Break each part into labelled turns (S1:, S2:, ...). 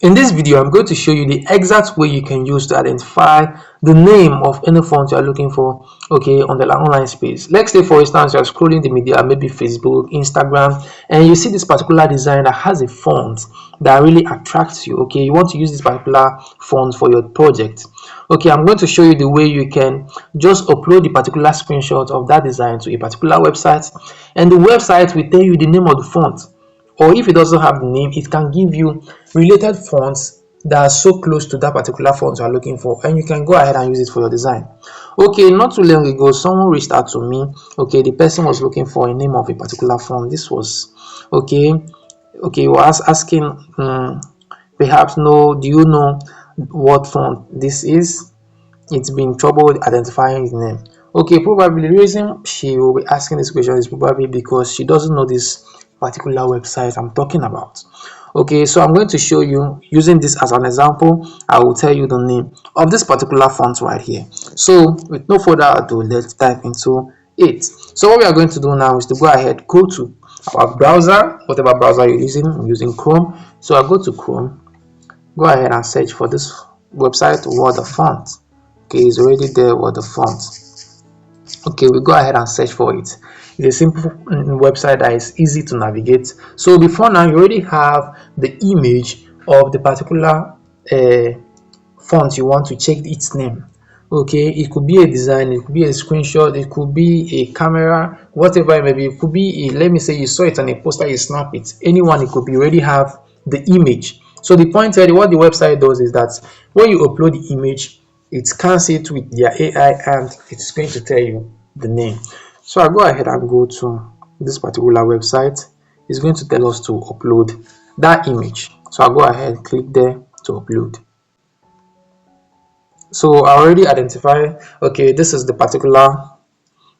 S1: In this video, I'm going to show you the exact way you can use to identify the name of any font you are looking for, okay, on the online space. Let's say, for instance, you're scrolling the media, maybe Facebook, Instagram, and you see this particular design that has a font that really attracts you, okay. You want to use this particular font for your project. Okay, I'm going to show you the way you can just upload the particular screenshot of that design to a particular website, and the website will tell you the name of the font. Or if it doesn't have the name, it can give you related fonts that are so close to that particular font you are looking for, and you can go ahead and use it for your design. Okay, not too long ago, someone reached out to me. Okay, the person was looking for a name of a particular font. This was okay, was asking, perhaps, no, do you know what font this is? It's been trouble identifying the name. Okay, probably the reason she will be asking this question is probably because she doesn't know this particular website I'm talking about. Okay, so I'm going to show you using this as an example. I will tell you the name of this particular font right here. So with no further ado, let's dive into it. So what we are going to do now is to go ahead, go to our browser, whatever browser you're using. I'm using Chrome, so I go to Chrome, go ahead and search for this website, Word-of-Font. Okay, it's already there, Word-of-Font. Okay, we go ahead and search for it. It's a simple website that is easy to navigate. So before now, you already have the image of the particular font you want to check its name. Okay, it could be a design, it could be a screenshot, it could be a camera, whatever it may be. It could be a, let me say you saw it on a poster, you snap it, anyone, it could be, you already have the image. So the point here, what the website does is that when you upload the image, it scans it with their AI and it's going to tell you the name. So I go ahead and go to this particular website. It's going to tell us to upload that image. So I go ahead, click there to upload. So I already identify, okay, this is the particular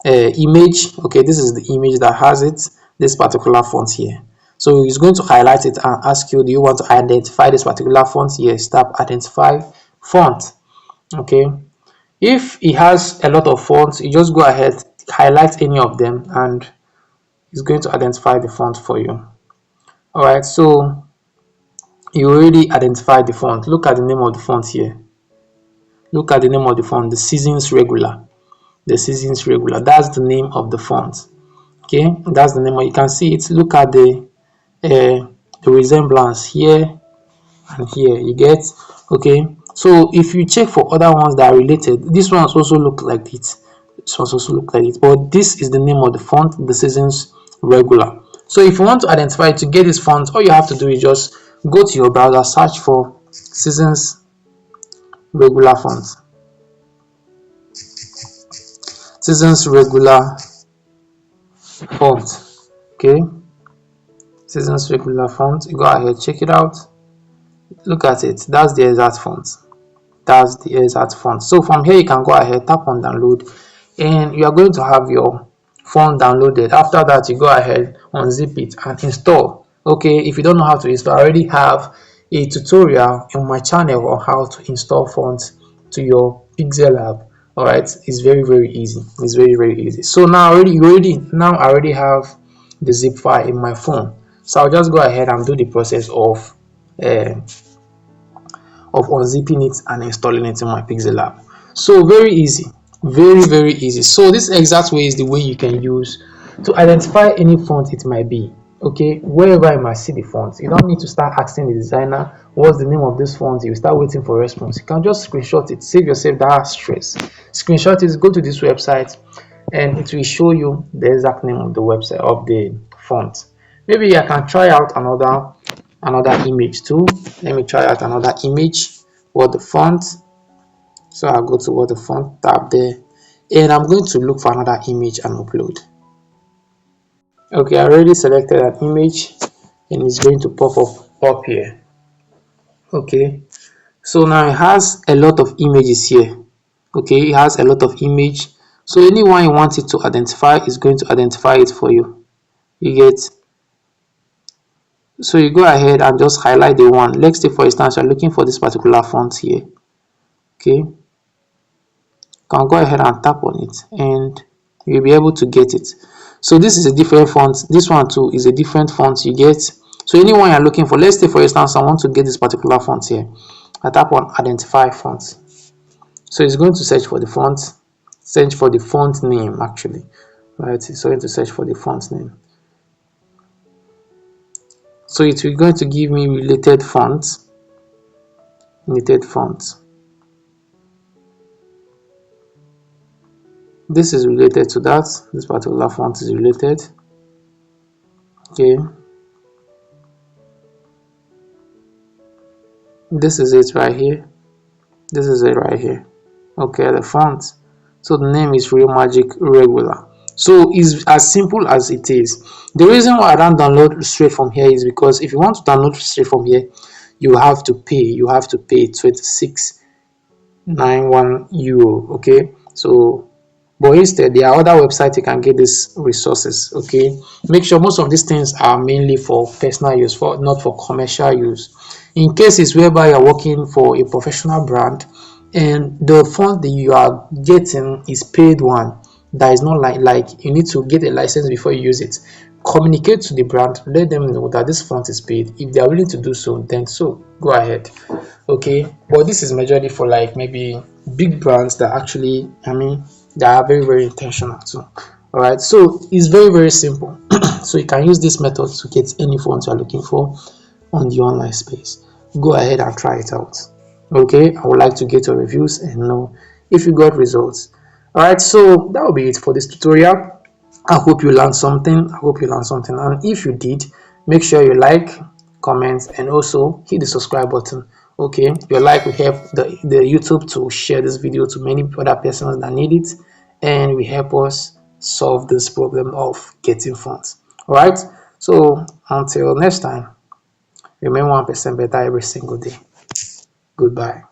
S1: image. Okay, this is the image that has it, this particular font here. So it's going to highlight it and ask you, do you want to identify this particular font? Yes, tap identify font. Okay, if it has a lot of fonts, you just go ahead, highlight any of them, and it's going to identify the font for you. All right, so you already identified the font. Look at the name of the font here. Look at the name of the font, the Seasons Regular. The Seasons Regular, that's the name of the font. Okay, that's the name. You can see it. Look at the resemblance here and here, you get. Okay, so if you check for other ones that are related, this ones also look like it, this ones also look like it, but this is the name of the font, the Seasons Regular. So if you want to identify it, to get this font, all you have to do is just go to your browser, search for Seasons Regular font, Seasons Regular font. Okay, Seasons Regular font, you go ahead, check it out, look at it, that's the exact font, that's the exact font. So from here you can go ahead, tap on download, and you are going to have your font downloaded. After that, you go ahead, unzip it and install. Okay, if you don't know how to install, I already have a tutorial on my channel on how to install fonts to your Pixel app. All right, it's very easy. It's very easy. So now I already have the zip file in my phone. So I'll just go ahead and do the process of unzipping it and installing it in my Pixel app. So very easy, very easy. So this exact way is the way you can use to identify any font it might be. Okay, wherever you might see the font, you don't need to start asking the designer what's the name of this font. You start waiting for a response. You can just screenshot it, save yourself that stress. Screenshot it, go to this website, and it will show you the exact name of the website of the font. Maybe I can try out another image too. Let me try out another image, Word-of-Font. So I'll go to Word-of-Font, tap there, and I'm going to look for another image and upload. Okay, I already selected an image and it's going to pop up here. Okay, so now it has a lot of images here. Okay, it has a lot of image, so anyone you want it to identify is going to identify it for you. You get. So you go ahead and just highlight the one. Let's say, for instance, you're looking for this particular font here. Okay, you can go ahead and tap on it and you'll be able to get it. So this is a different font. This one too is a different font, you get. So anyone you're looking for, let's say for instance I want to get this particular font here. I tap on identify font. So it's going to search for the font name actually. Right, it's going to search for the font name. So it's going to give me related fonts. Related fonts. This is related to that. This particular font is related. Okay. This is it right here. This is it right here. Okay, the font. So the name is Real Magic Regular. So it's as simple as it is. The reason why I don't download straight from here is because if you want to download straight from here, you have to pay. You have to pay 26.91 euro. Okay, so but instead there are other websites you can get these resources. Okay, make sure most of these things are mainly for personal use, for not for commercial use. In cases whereby you're working for a professional brand and the font that you are getting is paid one, that is not like you need to get a license before you use it. Communicate to the brand, let them know that this font is paid. If they are willing to do so, then so go ahead. Okay, but this is majorly for like maybe big brands that actually, they are very very intentional too. All right, so it's very very simple. So you can use this method to get any font you are looking for on the online space. Go ahead and try it out. Okay, I would like to get your reviews and know if you got results. All right, so that will be it for this tutorial. I hope you learned something. And if you did, make sure you like, comment, and also hit the subscribe button. Okay, your like will help the YouTube to share this video to many other persons that need it, and will help us solve this problem of getting funds. All right, so until next time, remain 1% better every single day. Goodbye.